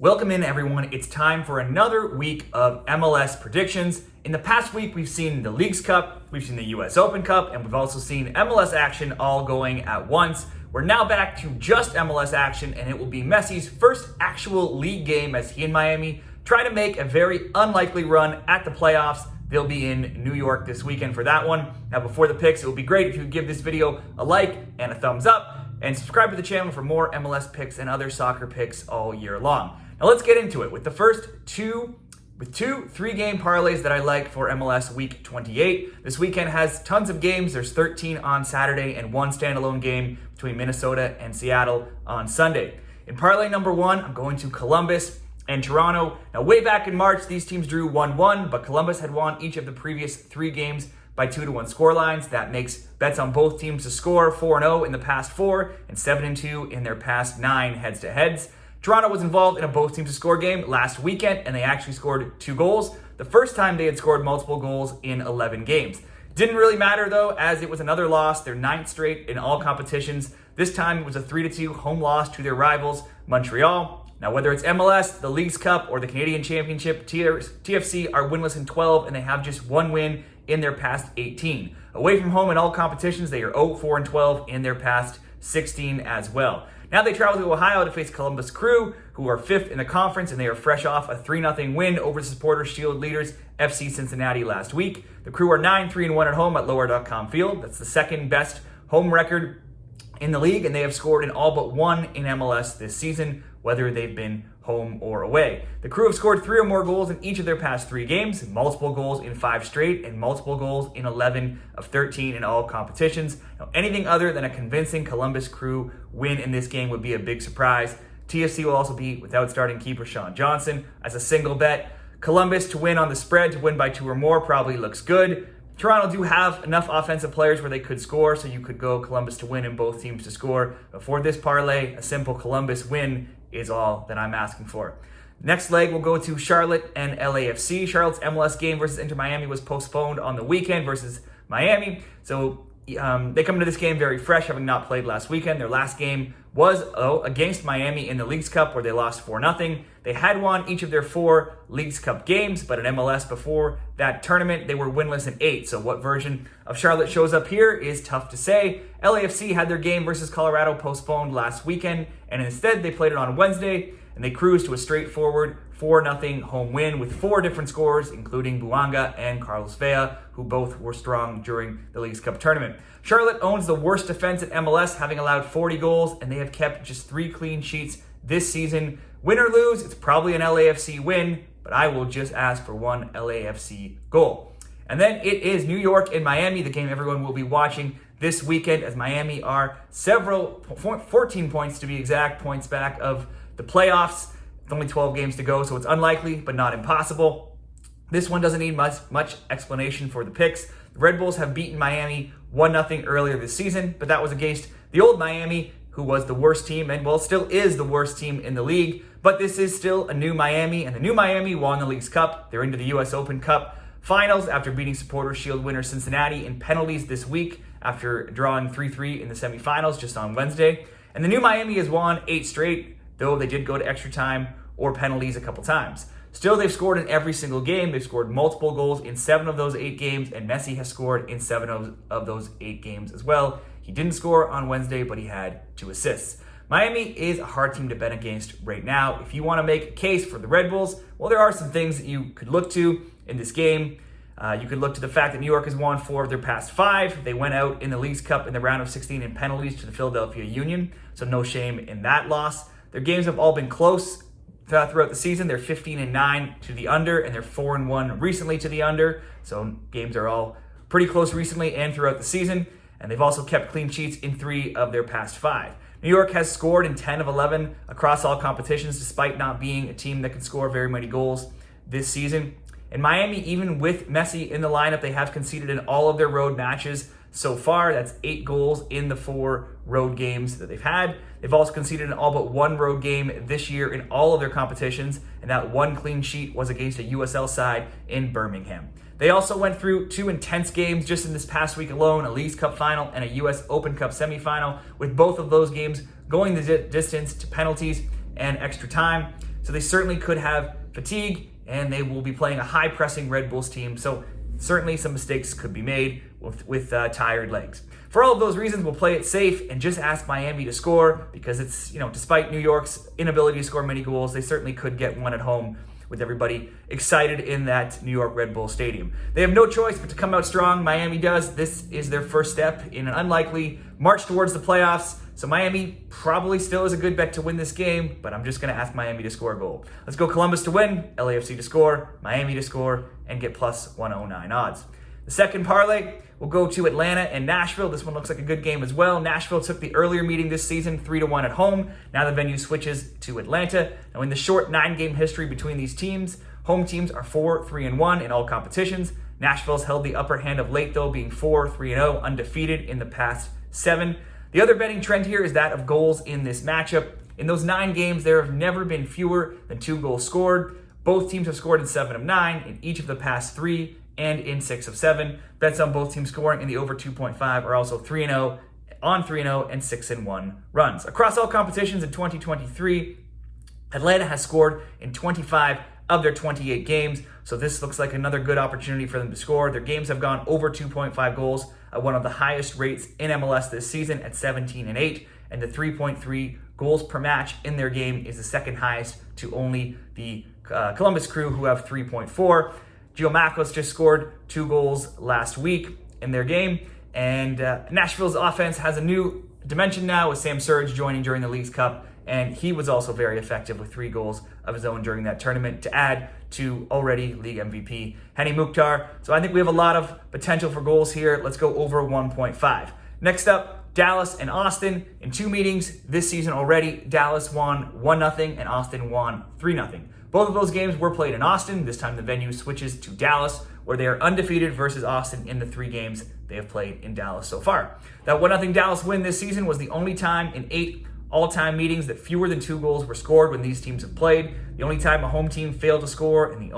Welcome in, everyone. It's time for another week of MLS predictions. In the past week, we've seen the Leagues Cup, we've seen the US Open Cup, and we've also seen MLS action all going at once. We're now back to just MLS action, and it will be Messi's first actual league game as he and Miami try to make a very unlikely run at the playoffs. They'll be in New York this weekend for that one. Now, before the picks, it would be great if you would give this video a like and a thumbs up, and subscribe to the channel for more MLS picks and other soccer picks all year long. Now let's get into it with the first two 3-game parlays that I like for MLS Week 28. This weekend has tons of games. There's 13 on Saturday and one standalone game between Minnesota and Seattle on Sunday. In parlay number one, I'm going to Columbus and Toronto. Now, way back in March, these teams drew 1-1, but Columbus had won each of the previous 3 games by 2-1 scorelines. That makes bets on both teams to score 4-0 in the past 4 and 7-2 in their past 9 heads-to-heads. Toronto was involved in a both teams to score game last weekend, and they actually scored 2 goals, the first time they had scored multiple goals in 11 games. Didn't really matter, though, as it was another loss, their 9th straight in all competitions. This time it was a 3-2 home loss to their rivals, Montreal. Now, whether it's MLS, the Leagues Cup, or the Canadian Championship, TFC are winless in 12, and they have just 1 win in their past 18. Away from home in all competitions, they are 0-4-12 in their past 16 as well. Now they travel to Ohio to face Columbus Crew, who are 5th in the conference, and they are fresh off a 3-0 win over Supporters Shield leaders FC Cincinnati last week. The Crew are 9-3-1 at home at Lower.com Field. That's the second best home record in the league, and they have scored in all but 1 in MLS this season, whether they've been home or away. The Crew have scored 3 or more goals in each of their past 3 games, multiple goals in 5 straight, and multiple goals in 11 of 13 in all competitions. Now, anything other than a convincing Columbus Crew win in this game would be a big surprise. TFC will also be without starting keeper Sean Johnson. As a single bet, Columbus to win on the spread, to win by 2 or more, probably looks good. Toronto do have enough offensive players where they could score, so you could go Columbus to win and both teams to score. But for this parlay, a simple Columbus win is all that I'm asking for. Next leg, we'll go to Charlotte and LAFC. Charlotte's MLS game versus Inter Miami was postponed on the weekend versus Miami. So they come into this game very fresh, having not played last weekend. Their last game was against Miami in the Leagues Cup, where they lost 4-0. They had won each of their 4 Leagues Cup games, but in MLS before that tournament, they were winless in 8. So what version of Charlotte shows up here is tough to say. LAFC had their game versus Colorado postponed last weekend, and instead they played it on Wednesday, and they cruised to a straightforward 4-0 home win with 4 different scorers, including Buanga and Carlos Vela, who both were strong during the Leagues Cup tournament. Charlotte owns the worst defense at MLS, having allowed 40 goals, and they have kept just 3 clean sheets this season. Win or lose, it's probably an LAFC win, but I will just ask for 1 LAFC goal. And then it is New York and Miami, the game everyone will be watching this weekend, as Miami are 14 points to be exact, points back of the playoffs. It's only 12 games to go, so it's unlikely, but not impossible. This one doesn't need much explanation for the picks. The Red Bulls have beaten Miami 1-0 earlier this season, but that was against the old Miami, who was the worst team, and well, still is the worst team in the league. But this is still a new Miami, and the new Miami won the Leagues Cup. They're into the US Open Cup finals after beating Supporters Shield winner Cincinnati in penalties this week after drawing 3-3 in the semifinals just on Wednesday. And the new Miami has won 8 straight, though they did go to extra time or penalties a couple times. Still, they've scored in every single game. They've scored multiple goals in 7 of those 8 games, and Messi has scored in 7 of those 8 games as well. He didn't score on Wednesday, but he had 2 assists. Miami is a hard team to bet against right now. If you want to make a case for the Red Bulls, well, there are some things that you could look to in this game. You could look to the fact that New York has won 4 of their past 5. They went out in the Leagues Cup in the round of 16 in penalties to the Philadelphia Union, so no shame in that loss. Their games have all been close throughout the season. They're 15-9 to the under, and they're 4-1 recently to the under. So games are all pretty close recently and throughout the season. And they've also kept clean sheets in 3 of their past 5. New York has scored in 10 of 11 across all competitions, despite not being a team that can score very many goals this season. And Miami, even with Messi in the lineup, they have conceded in all of their road matches so far. That's 8 goals in the 4 road games that they've had. They've also conceded in all but 1 road game this year in all of their competitions, and that 1 clean sheet was against a USL side in Birmingham. They also went through 2 intense games just in this past week alone, a Leagues Cup final and a US Open Cup semifinal, with both of those games going the distance to penalties. and extra time. So they certainly could have fatigue, and they will be playing a high-pressing Red Bulls team. So certainly some mistakes could be made with tired legs. For all of those reasons, we'll play it safe and just ask Miami to score, because it's, despite New York's inability to score many goals, they certainly could get one at home with everybody excited in that New York Red Bull Stadium. They have no choice but to come out strong. Miami does. This is their first step in an unlikely march towards the playoffs. So Miami probably still is a good bet to win this game, but I'm just going to ask Miami to score a goal. Let's go Columbus to win, LAFC to score, Miami to score, and get plus 109 odds. The second parlay, we'll go to Atlanta and Nashville. This one looks like a good game as well. Nashville took the earlier meeting this season 3-1 at home. Now the venue switches to Atlanta. Now in the short 9-game history between these teams, home teams are 4-3-1 in all competitions. Nashville's held the upper hand of late though, being 4-3-0, undefeated in the past 7. The other betting trend here is that of goals in this matchup. In those 9 games, there have never been fewer than 2 goals scored. Both teams have scored in 7 of 9 in each of the past 3 and in 6 of 7. Bets on both teams scoring in the over 2.5 are also 3-0 on 3-0 and 6-1 runs. Across all competitions in 2023, Atlanta has scored in 25 of their 28 games, so this looks like another good opportunity for them to score. Their games have gone over 2.5 goals at one of the highest rates in MLS this season at 17-8, and the 3.3 goals per match in their game is the second highest to only the Columbus Crew, who have 3.4. Gianmarcos just scored 2 goals last week in their game, and Nashville's offense has a new dimension now with Sam Surge joining during the Leagues Cup, and he was also very effective with 3 goals of his own during that tournament to add to already league MVP Hany Mukhtar. So I think we have a lot of potential for goals here. Let's go over 1.5. Next up, Dallas and Austin. In 2 meetings this season already, Dallas won 1-0 and Austin won 3-0. Both of those games were played in Austin. This time the venue switches to Dallas, where they are undefeated versus Austin in the 3 games they have played in Dallas so far. That 1-0 Dallas win this season was the only time in 8 all-time meetings that fewer than 2 goals were scored when these teams have played. The only time a home team failed to score, and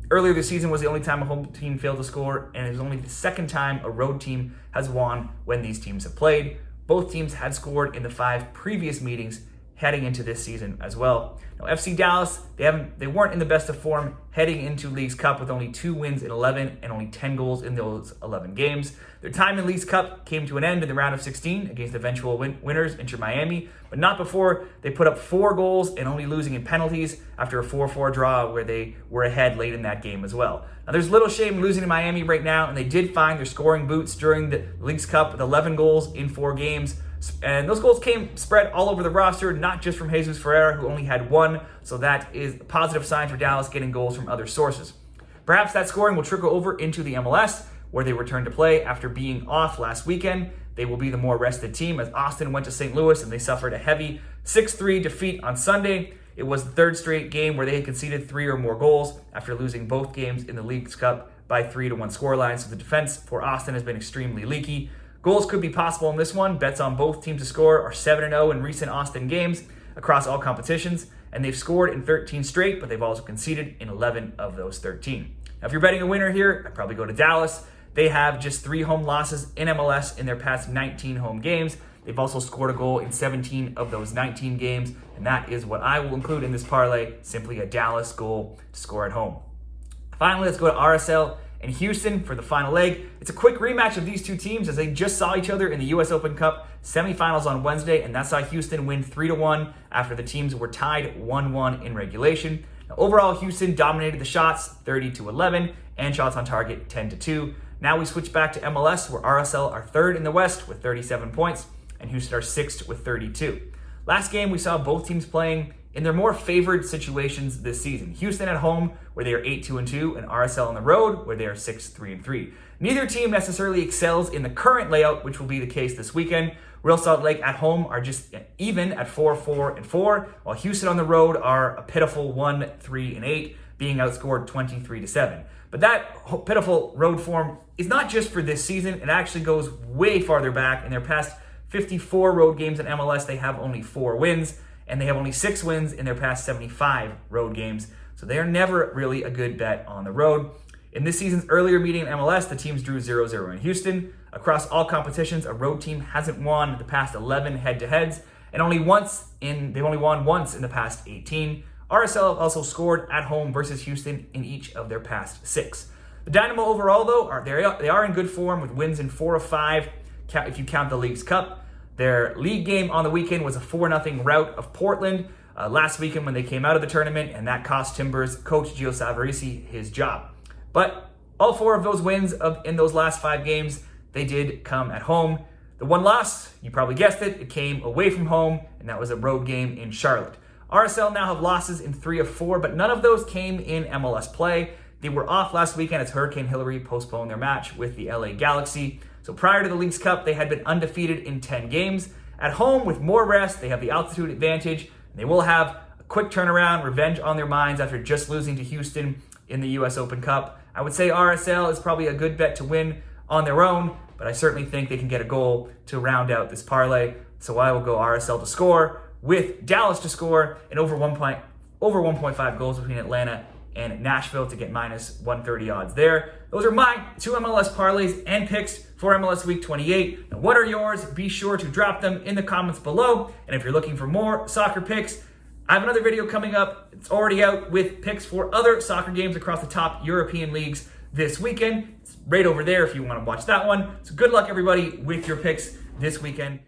earlier this season was the only time a home team failed to score, and it was only the second time a road team has won when these teams have played. Both teams had scored in the 5 previous meetings heading into this season as well. Now, FC Dallas, they weren't in the best of form heading into Leagues Cup with only 2 wins in 11 and only 10 goals in those 11 games. Their time in Leagues Cup came to an end in the round of 16 against eventual winners Inter Miami, but not before they put up 4 goals and only losing in penalties after a 4-4 draw where they were ahead late in that game as well. Now, there's little shame in losing to Miami right now, and they did find their scoring boots during the Leagues Cup with 11 goals in 4 games. And those goals came spread all over the roster, not just from Jesus Ferreira, who only had 1. So that is a positive sign for Dallas getting goals from other sources. Perhaps that scoring will trickle over into the MLS, where they return to play after being off last weekend. They will be the more rested team, as Austin went to St. Louis and they suffered a heavy 6-3 defeat on Sunday. It was the 3rd straight game where they had conceded 3 or more goals after losing both games in the Leagues Cup by 3-1 scoreline. So the defense for Austin has been extremely leaky. Goals could be possible in this one. Bets on both teams to score are 7-0 in recent Austin games across all competitions, and they've scored in 13 straight, but they've also conceded in 11 of those 13. Now, if you're betting a winner here, I'd probably go to Dallas. They have just 3 home losses in MLS in their past 19 home games. They've also scored a goal in 17 of those 19 games, and that is what I will include in this parlay, simply a Dallas goal to score at home. Finally, let's go to RSL and Houston for the final leg. It's a quick rematch of these 2 teams as they just saw each other in the US Open Cup semifinals on Wednesday, and that saw Houston win 3-1 after the teams were tied 1-1 in regulation. Now, overall, Houston dominated the shots 30-11 and shots on target 10-2. Now we switch back to MLS, where RSL are 3rd in the West with 37 points and Houston are 6th with 32. Last game, we saw both teams playing in their more favored situations this season. Houston at home, where they are 8-2, and RSL on the road, where they are 6-3. Neither team necessarily excels in the current layout, which will be the case this weekend. Real Salt Lake at home are just even at 4-4, while Houston on the road are a pitiful 1-3-8, being outscored 23-7. But that pitiful road form is not just for this season. It actually goes way farther back. In their past 54 road games in MLS, they have only 4 wins. And they have only 6 wins in their past 75 road games. So they are never really a good bet on the road. In this season's earlier meeting in MLS, the teams drew 0-0 in Houston. Across all competitions, a road team hasn't won the past 11 head-to-heads. and they've only won once in the past 18. RSL also scored at home versus Houston in each of their past 6. The Dynamo overall, though, they are in good form with wins in 4 of 5, if you count the Leagues Cup. Their league game on the weekend was a 4-0 rout of Portland last weekend when they came out of the tournament, and that cost Timbers coach Gio Savarese his job. But all 4 of those wins in those last 5 games, they did come at home. The one loss, you probably guessed it came away from home, and that was a road game in Charlotte. RSL now have losses in 3 of 4, but none of those came in MLS play. They were off last weekend as Hurricane Hillary postponed their match with the LA Galaxy. So prior to the Leagues Cup, they had been undefeated in 10 games. At home, with more rest, they have the altitude advantage, and they will have a quick turnaround, revenge on their minds after just losing to Houston in the US Open Cup. I would say RSL is probably a good bet to win on their own, but I certainly think they can get a goal to round out this parlay. So I will go RSL to score, with Dallas to score, and over 1.5 goals between Atlanta and Nashville to get minus 130 odds there. Those are my 2 MLS parlays and picks for MLS Week 28. Now, what are yours? Be sure to drop them in the comments below. And if you're looking for more soccer picks, I have another video coming up. It's already out with picks for other soccer games across the top European leagues this weekend. It's right over there if you want to watch that one. So good luck, everybody, with your picks this weekend.